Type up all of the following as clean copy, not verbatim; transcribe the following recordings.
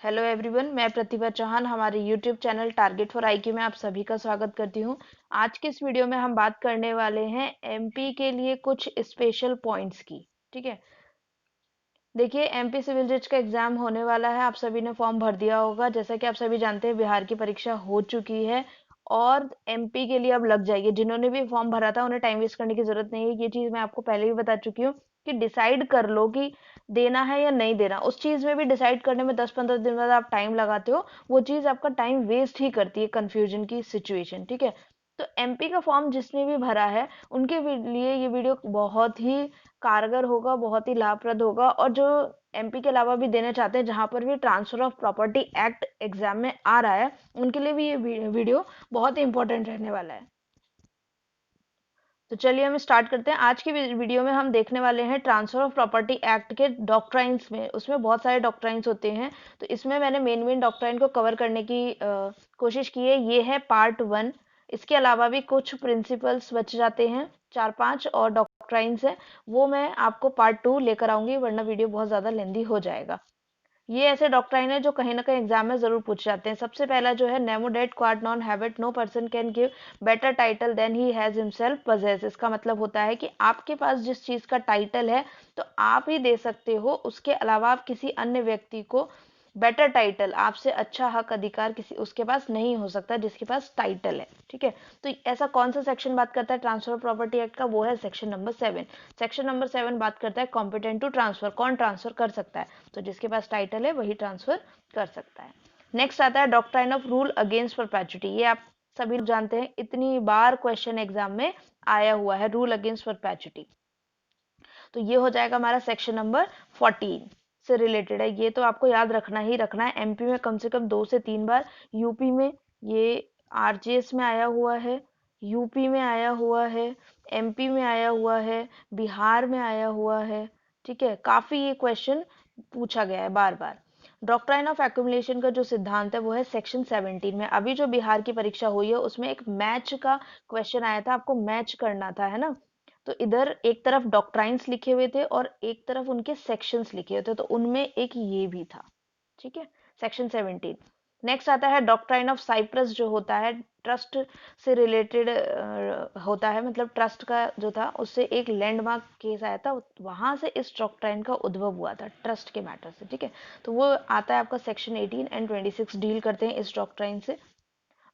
Hello everyone, मैं प्रतिभा चौहान हमारे YouTube channel target for IQ में आप सभी का स्वागत करती हूं। आज के इस वीडियो में हम बात करने वाले हैं एमपी के लिए कुछ स्पेशल पॉइंट्स की। ठीक है, देखिए एमपी सिविल जज का एग्जाम होने वाला है। आप सभी ने फॉर्म भर दिया होगा। जैसा कि आप सभी जानते हैं, बिहार की परीक्षा हो चुकी है और एमपी के लिए अब लग जाएगी। जिन्होंने भी फॉर्म भरा था उन्हें टाइम वेस्ट करने की जरूरत नहीं है। ये चीज मैं आपको पहले भी बता चुकी हूँ कि डिसाइड कर लो कि देना है या नहीं देना। उस चीज में भी डिसाइड करने में 10-15 दिन बाद आप टाइम लगाते हो, वो चीज आपका टाइम वेस्ट ही करती है, कंफ्यूजन की सिचुएशन। ठीक है, तो एमपी का फॉर्म जिसने भी भरा है उनके लिए ये वीडियो बहुत ही कारगर होगा, बहुत ही लाभप्रद होगा। और जो एमपी के अलावा भी देना चाहते हैं, जहां पर भी transfer of property act exam में आ रहा है, उनके लिए भी ये वीडियो बहुत ही इंपॉर्टेंट रहने वाला है। तो चलिए हम स्टार्ट करते हैं। आज की वीडियो में हम देखने वाले हैं ट्रांसफर ऑफ प्रॉपर्टी एक्ट के डॉक्ट्राइन्स में। उसमें बहुत सारे डॉक्ट्राइन्स होते हैं, तो इसमें मैंने मेन डॉक्ट्राइन को कवर करने की कोशिश की है। ये है पार्ट 1। इसके अलावा भी कुछ प्रिंसिपल्स बच जाते हैं, 4-5 और डॉक्ट्राइन्स है, वो मैं आपको पार्ट 2 लेकर आऊंगी, वरना वीडियो बहुत ज्यादा लेंदी हो जाएगा। ये ऐसे डॉक्ट्राइन है जो कहीं ना कहीं एग्जाम में जरूर पूछ जाते हैं। सबसे पहला जो है, नेमो डेट क्वाड नॉन हैबिट, no person can give better title than he has himself possess. इसका मतलब होता है कि आपके पास जिस चीज का टाइटल है तो आप ही दे सकते हो, उसके अलावा आप किसी अन्य व्यक्ति को बेटर टाइटल, आपसे अच्छा हक अधिकार किसी उसके पास नहीं हो सकता जिसके पास टाइटल है। ठीक है, तो ऐसा कौन सा सेक्शन बात करता है ट्रांसफर ऑफ प्रॉपर्टी एक्ट का? वो है सेक्शन नंबर 7। सेक्शन नंबर 7 बात करता है कॉम्पिटेंट टू ट्रांसफर, कौन ट्रांसफर कर सकता है? तो जिसके पास टाइटल है वही ट्रांसफर कर सकता है। नेक्स्ट आता है doctrine of rule against perpetuity. ये आप सभी जानते हैं, इतनी बार क्वेश्चन एग्जाम में आया हुआ है, रूल अगेंस्ट परपेचुटी। तो ये हो जाएगा हमारा सेक्शन नंबर 14 से रिलेटेड है। ये तो आपको याद रखना ही रखना है। एमपी में कम से कम 2 से 3 बार, यूपी में ये आरजीएस में आया हुआ है, यूपी में आया हुआ है, एमपी में आया हुआ है, बिहार में आया हुआ है। ठीक है, काफी ये क्वेश्चन पूछा गया है बार बार। डॉक्ट्राइन ऑफ एक्यूमुलेशन का जो सिद्धांत है वो है सेक्शन 17 में। अभी जो बिहार की परीक्षा हुई है उसमें एक मैच का क्वेश्चन आया था, आपको मैच करना था, है ना? तो इधर एक तरफ डॉक्ट्राइन्स लिखे हुए थे और एक तरफ उनके सेक्शंस लिखे हुए थे, तो उनमें एक ये भी था। ठीक है, सेक्शन 17। नेक्स्ट आता है डॉक्ट्राइन ऑफ साइप्रस, जो होता है ट्रस्ट से रिलेटेड होता है। मतलब ट्रस्ट का जो था उससे एक लैंडमार्क केस आया था, वहां से इस डॉक्ट्राइन का उद्भव हुआ था, ट्रस्ट के मैटर से। ठीक है, तो वो आता है आपका सेक्शन 18 एंड 26 डील करते हैं इस डॉक्ट्राइन से।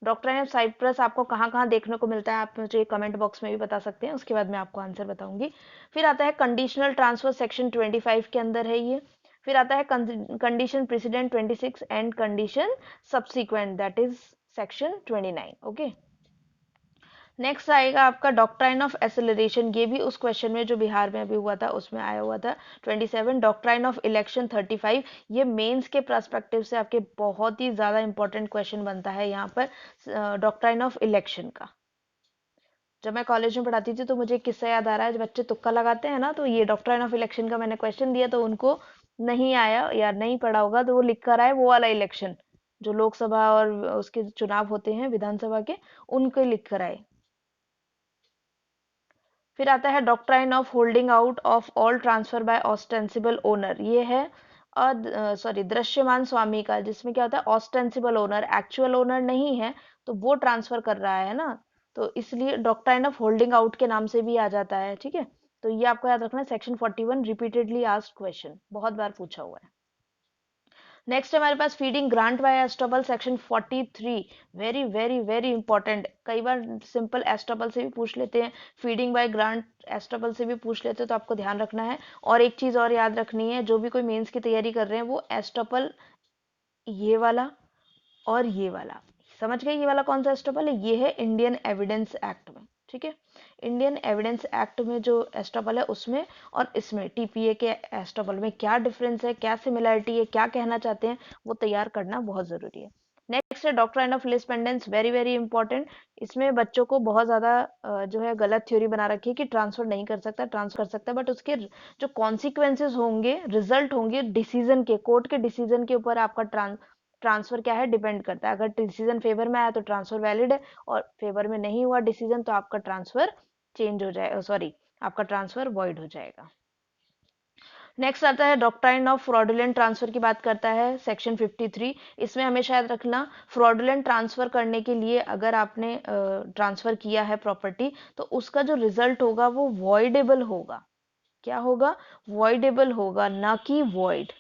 डॉक्ट्राइन ऑफ साइप्रस आपको कहाँ कहाँ देखने को मिलता है, आप मुझे कमेंट बॉक्स में भी बता सकते हैं, उसके बाद मैं आपको आंसर बताऊंगी। फिर आता है कंडीशनल ट्रांसफर, सेक्शन 25 के अंदर है ये। फिर आता है condition president 26 and condition subsequent, that is section 29। Okay, next आएगा आपका डॉक्ट्राइन ऑफ एसिलरेशन। ये भी उस क्वेश्चन में जो बिहार में अभी हुआ था उसमें आया हुआ था, 27। Doctrine of election 35। ये मेंस के पर्सपेक्टिव से आपके बहुत ही ज्यादा इंपॉर्टेंट क्वेश्चन बनता है यहाँ पर, डॉक्ट्राइन ऑफ इलेक्शन का। जब मैं कॉलेज में पढ़ाती थी तो मुझे एक किस्सा याद आ रहा है। जब बच्चे तुक्का लगाते हैं ना, तो ये डॉक्ट्राइन ऑफ इलेक्शन का मैंने क्वेश्चन दिया तो उनको नहीं आया या नहीं पढ़ा होगा, तो वो लिख कर आए वो वाला इलेक्शन, जो लोकसभा और उसके चुनाव होते हैं विधानसभा के, उनके लिख कर आए। फिर आता है doctrine of holding out of all transfer by ostensible owner. ये है दृश्यमान स्वामी का, जिसमें क्या होता है, ऑस्टेंसिबल ओनर, एक्चुअल ओनर नहीं है तो वो ट्रांसफर कर रहा है ना, तो इसलिए डॉक्ट्राइन ऑफ होल्डिंग आउट के नाम से भी आ जाता है। ठीक है, तो ये आपको याद रखना है, सेक्शन 41, रिपीटेडली आस्क्ड क्वेश्चन, बहुत बार पूछा हुआ है। नेक्स्ट हमारे पास feeding grant by estoppel, section 43। Very very very important. कई बार सिंपल एस्टॉबल से भी पूछ लेते हैं, फीडिंग बाय ग्रांट एस्टॉबल से भी पूछ लेते हैं, तो आपको ध्यान रखना है। और एक चीज और याद रखनी है, जो भी कोई मेंस की तैयारी कर रहे हैं वो एस्टॉपल ये वाला और ये वाला समझ गए। ये वाला कौन सा एस्टॉपल है? ये है इंडियन एविडेंस एक्ट में। ठीक है, इंडियन एविडेंस एक्ट में जो एस्टॉपल है उसमें और इसमें टीपीए के एस्टॉपल में क्या डिफरेंस है, क्या सिमिलरिटी है, क्या कहना चाहते हैं, वो तैयार करना बहुत जरूरी है। नेक्स्ट है doctrine of lis pendens, very very important. इसमें बच्चों को बहुत ज्यादा जो है गलत थ्योरी बना रखी है कि ट्रांसफर नहीं कर सकता, ट्रांसफर कर सकता है, बट उसके जो कॉन्सिक्वेंसेज होंगे, रिजल्ट होंगे डिसीजन के, कोर्ट के डिसीजन के ऊपर आपका ट्रांसफर क्या है, डिपेंड करता है। अगर डिसीजन फेवर में आया तो ट्रांसफर वैलिड है, और फेवर में नहीं हुआ डिसीजन तो आपका ट्रांसफर चेंज हो जाएगा, सॉरी, आपका ट्रांसफर वॉइड हो जाएगा। नेक्स्ट आता है डॉक्ट्राइन ऑफ फ्रॉडुलेंट ट्रांसफर की बात करता है सेक्शन 53। इसमें हमेशा याद रखना, फ्रॉडुलेंट ट्रांसफर करने के लिए अगर आपने ट्रांसफर किया है प्रॉपर्टी, तो उसका जो रिजल्ट होगा वो वॉइडेबल होगा। क्या होगा? वॉइडेबल होगा, ना कि वॉइड।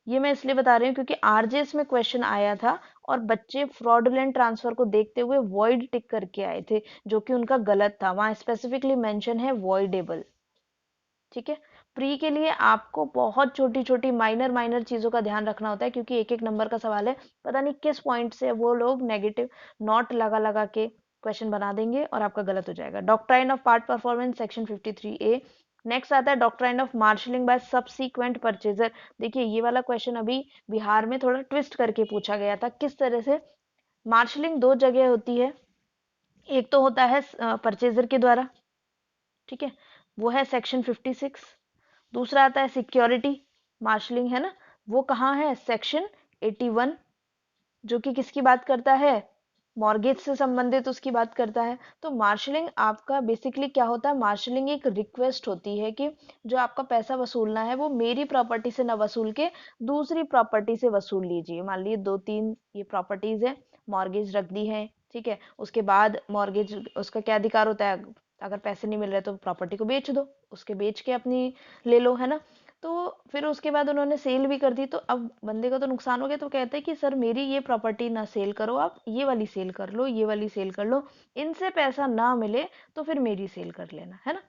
ये मैं इसलिए बता रही हूँ क्योंकि आरजेएस में क्वेश्चन आया था और बच्चे फ्रॉडुलेंट ट्रांसफर को देखते हुए वॉइड टिक करके आए थे, जो कि उनका गलत था। वहां स्पेसिफिकली मेंशन है वॉइडेबल। ठीक है। प्री के लिए आपको बहुत छोटी छोटी माइनर माइनर चीजों का ध्यान रखना होता है, क्योंकि एक एक नंबर का सवाल है। पता नहीं किस पॉइंट से वो लोग नेगेटिव नॉट लगा लगा के क्वेश्चन बना देंगे और आपका गलत हो जाएगा। Doctrine of part performance section 53A। Next आता है doctrine of marshalling by subsequent purchaser. देखिए ये वाला क्वेश्चन अभी बिहार में थोड़ा ट्विस्ट करके पूछा गया था। किस तरह से? मार्शलिंग दो जगह होती है। एक तो होता है परचेजर के द्वारा, ठीक है, वो है सेक्शन 56। दूसरा आता है सिक्योरिटी मार्शलिंग, है ना, वो कहाँ है? सेक्शन 81, जो कि किसकी बात करता है? मॉर्गेज से संबंधित उसकी बात करता है। तो मार्शलिंग आपका बेसिकली क्या होता है? मार्शलिंग एक रिक्वेस्ट होती है कि जो आपका पैसा वसूलना है वो मेरी प्रॉपर्टी से ना वसूल के दूसरी प्रॉपर्टी से वसूल लीजिए। मान लीजिए दो तीन ये प्रॉपर्टीज है, मॉर्गेज रख दी है, ठीक है, उसके बाद मॉर्गेज उसका क्या अधिकार होता है? अगर पैसे नहीं मिल रहे तो प्रॉपर्टी को बेच दो, उसके बेच के अपनी ले लो, है ना। तो फिर उसके बाद उन्होंने सेल भी कर दी, तो अब बंदे का तो नुकसान हो गया। तो कहते हैं कि सर मेरी ये प्रॉपर्टी ना सेल करो, आप ये वाली सेल कर लो, ये वाली सेल कर लो, इनसे पैसा ना मिले तो फिर मेरी सेल कर लेना, है ना।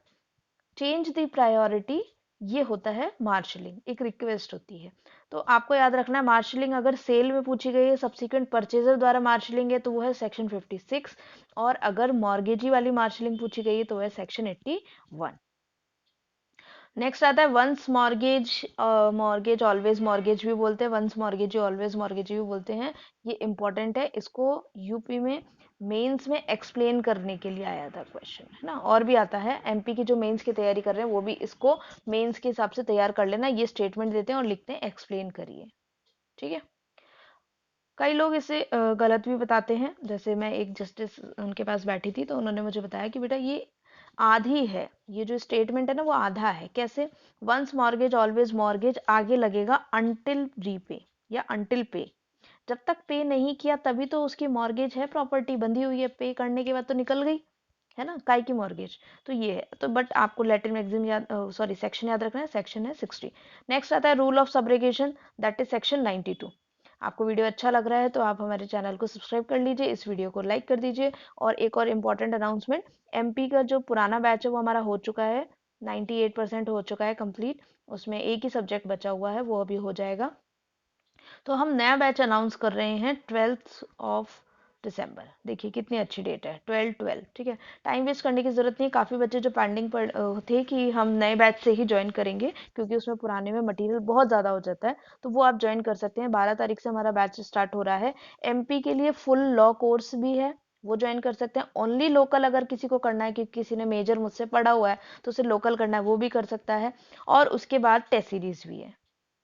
चेंज द प्रायोरिटी, ये होता है मार्शलिंग, एक रिक्वेस्ट होती है। तो आपको याद रखना है, मार्शलिंग अगर सेल में पूछी गई है, सब्सिक्वेंट परचेजर द्वारा मार्शलिंग है, तो वो है सेक्शन 56। और अगर मॉर्गेजी वाली मार्शलिंग पूछी गई है तो वह सेक्शन 81। नेक्स्ट आता है once mortgage, mortgage always mortgage भी बोलते हैं, वंस मॉर्गेज ऑलवेज मॉर्गेज भी बोलते हैं। ये इंपॉर्टेंट है, इसको यूपी में मेंस में एक्सप्लेन करने के लिए आया था क्वेश्चन, है ना। और भी आता है, एमपी की जो मेंस की तैयारी कर रहे हैं वो भी इसको मेंस के हिसाब से तैयार कर लेना। ये स्टेटमेंट देते हैं और लिखते हैं एक्सप्लेन करिए, ठीक है। कई लोग इसे गलत भी बताते हैं। जैसे मैं एक जस्टिस उनके पास बैठी थी तो उन्होंने मुझे बताया कि बेटा ये आधी है, ये जो स्टेटमेंट है ना वो आधा है। कैसे? वंस मॉर्गेज ऑलवेज मॉर्गेज, आगे लगेगा अनटिल रीपे या अनटिल पे। जब तक पे नहीं किया तभी तो उसकी मॉर्गेज है, प्रॉपर्टी बंधी हुई है, पे करने के बाद तो निकल गई, है ना, काय की मॉर्गेज। तो ये है। तो बट आपको लैटिन मैक्सिम याद, सॉरी सेक्शन याद रखना है, सेक्शन है 60। नेक्स्ट आता है rule of subrogation, that is section 92। आपको वीडियो अच्छा लग रहा है तो आप हमारे चैनल को सब्सक्राइब कर लीजिए, इस वीडियो को लाइक कर दीजिए। और एक और इम्पॉर्टेंट अनाउंसमेंट, एमपी का जो पुराना बैच है वो हमारा हो चुका है, 98% हो चुका है कंप्लीट। उसमें एक ही सब्जेक्ट बचा हुआ है, वो अभी हो जाएगा। तो हम नया बैच अनाउंस कर रहे हैं 12 दिसंबर। देखिए कितनी अच्छी डेट है, 12/12, ठीक है। टाइम वेस्ट करने की जरूरत नहीं। काफ़ी बच्चे जो पेंडिंग पर थे कि हम नए बैच से ही ज्वाइन करेंगे, क्योंकि उसमें पुराने में मटेरियल बहुत ज़्यादा हो जाता है, तो वो आप ज्वाइन कर सकते हैं। 12 तारीख से हमारा बैच स्टार्ट हो रहा है। एमपी के लिए फुल लॉ कोर्स भी है, वो ज्वाइन कर सकते हैं। ओनली लोकल अगर किसी को करना है, कि किसी ने मेजर मुझसे पढ़ा हुआ है तो उसे लोकल करना है, वो भी कर सकता है। और उसके बाद टेस्ट सीरीज भी है,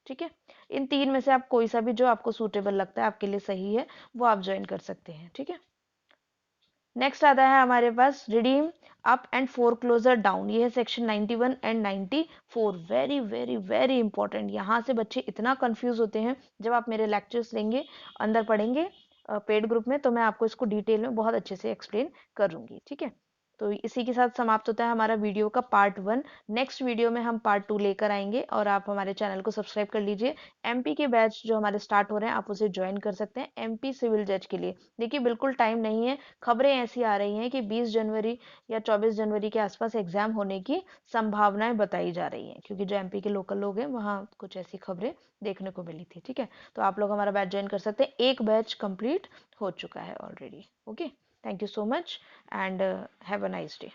ठीक है। इन तीन में से आप कोई सा भी जो आपको सूटेबल लगता है, आपके लिए सही है, वो आप ज्वाइन कर सकते हैं, ठीक है। नेक्स्ट आता है हमारे पास redeem up and foreclosure down. ये है section 91 and 94। Very very very important. यहाँ से बच्चे इतना कंफ्यूज होते हैं। जब आप मेरे लेक्चर्स लेंगे, अंदर पढ़ेंगे पेड ग्रुप में, तो मैं आपको इसको डिटेल में बहुत अच्छे से एक्सप्लेन करूंगी, ठीक है। तो इसी के साथ समाप्त होता है हमारा वीडियो का पार्ट 1। नेक्स्ट वीडियो में हम पार्ट 2 लेकर आएंगे, और आप हमारे चैनल को सब्सक्राइब कर लीजिए। एमपी के बैच जो हमारे स्टार्ट हो रहे हैं, आप उसे ज्वाइन कर सकते हैं एमपी सिविल जज के लिए। देखिए बिल्कुल टाइम नहीं है, खबरें ऐसी आ रही हैं कि 20 जनवरी या 24 जनवरी के आसपास एग्जाम होने की संभावनाएं बताई जा रही हैं, क्योंकि जो एमपी के लोकल लोग हैं वहाँ कुछ ऐसी खबरें देखने को मिली थी, ठीक है। तो आप लोग हमारा बैच ज्वाइन कर सकते हैं। एक बैच कंप्लीट हो चुका है already. Okay, thank you so much and have a nice day.